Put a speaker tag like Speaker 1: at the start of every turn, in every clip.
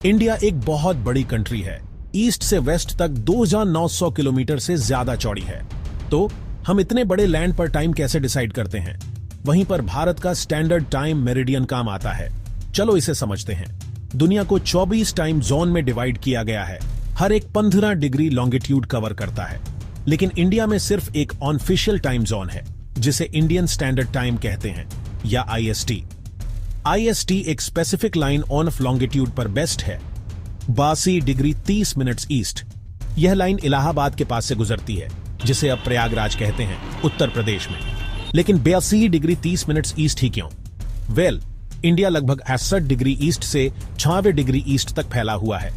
Speaker 1: India एक बहुत बड़ी कंट्री है। ईस्ट से वेस्ट तक 2900 किलोमीटर से ज्यादा चौड़ी है। तो हम इतने बड़े लैंड पर टाइम कैसे डिसाइड करते हैं? वहीं पर भारत का स्टैंडर्ड टाइम मेरिडियन काम आता है। चलो इसे समझते हैं। दुनिया को 24 टाइम जोन में डिवाइड किया गया है। हर एक 15 डिग्री लॉन्गिट्यूड कवर करता है। लेकिन इंडिया में सिर्फ एक ऑनफिशियल टाइम जोन है, जिसे इंडियन स्टैंडर्ड टाइम कहते हैं, या आईएसटी। आईएसटी एक specific line on off longitude पर बेस्ट है, 82 डिग्री 30 मिनट्स ईस्ट। यह लाइन इलाहाबाद के पास से गुजरती है, जिसे अब प्रयागराज कहते हैं, उत्तर प्रदेश में। लेकिन 82 डिग्री 30 मिनट्स ईस्ट ही क्यों? इंडिया लगभग 68 डिग्री ईस्ट से 96 डिग्री ईस्ट तक फैला हुआ है।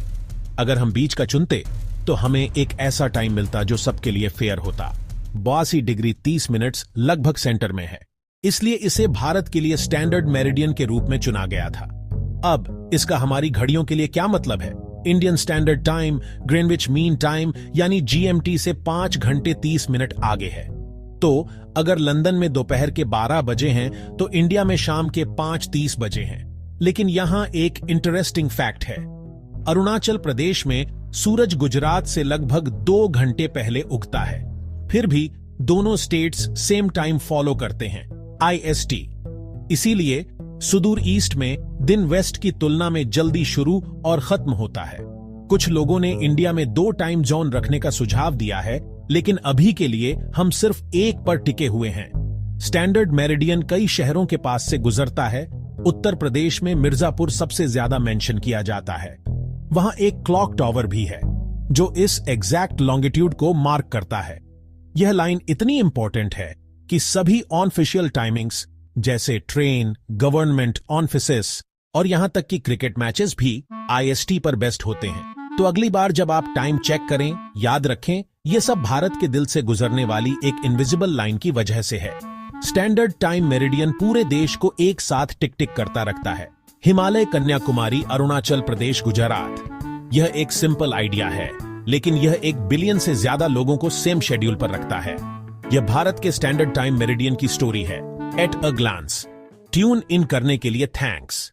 Speaker 1: अगर हम बीच का चुनते तो हमें एक ऐसा टाइम मिलता जो सबके लिए फेयर होता। 82 डिग्री 30 मिनट्स लगभग सेंटर में है, इसलिए इसे भारत के लिए स्टैंडर्ड मेरिडियन के रूप में चुना गया था। अब इसका हमारी घड़ियों के लिए क्या मतलब है? Indian standard time Greenwich mean time यानी जीएमटी से 5 घंटे 30 मिनट आगे है। तो अगर लंदन में दोपहर के 12 बजे हैं तो इंडिया में शाम के 5:30 बजे हैं। लेकिन यहां एक इंटरेस्टिंग फैक्ट है। अरुणाचल प्रदेश में सूरज गुजरात से लगभग 2 घंटे पहले उगता है। फिर भी दोनों स्टेट्स सेम टाइम फॉलो करते हैं, आईएसटी। इसीलिए सुदूर ईस्ट में दिन वेस्ट की तुलना में जल्दी शुरू और खत्म होता है। कुछ लोगों ने इंडिया में 2 टाइम जोन रखने का सुझाव दिया है, लेकिन अभी के लिए हम सिर्फ एक पर टिके हुए हैं। स्टैंडर्ड मेरिडियन कई शहरों के पास से गुजरता है। उत्तर प्रदेश में मिर्जापुर सबसे ज्यादा मेंशन किया जाता है। वहां एक क्लॉक टावर भी है, जो इस एग्जैक्ट लॉन्गिट्यूड को मार्क करता है। यह लाइन इतनी इंपॉर्टेंट है कि सभी ऑनऑफिशियल टाइमिंग्स जैसे ट्रेन, गवर्नमेंट ऑफिसेस और यहां तक कि क्रिकेट मैचेस भी आईएसटी पर बेस्ट होते हैं। तो अगली बार जब आप टाइम चेक करें, याद रखें ये सब भारत के दिल से गुजरने वाली एक इनविजिबल लाइन की वजह से है। स्टैंडर्ड टाइम मेरिडियन पूरे देश को एक साथ टिक टिक करता रखता है। हिमालय, कन्याकुमारी, अरुणाचल प्रदेश, गुजरात। यह एक सिंपल आइडिया है, लेकिन यह 1 बिलियन से ज्यादा लोगों को सेम शेड्यूल पर रखता है। यह भारत के स्टैंडर्ड टाइम मेरिडियन की स्टोरी है, at a glance. Tune in करने के लिए थैंक्स।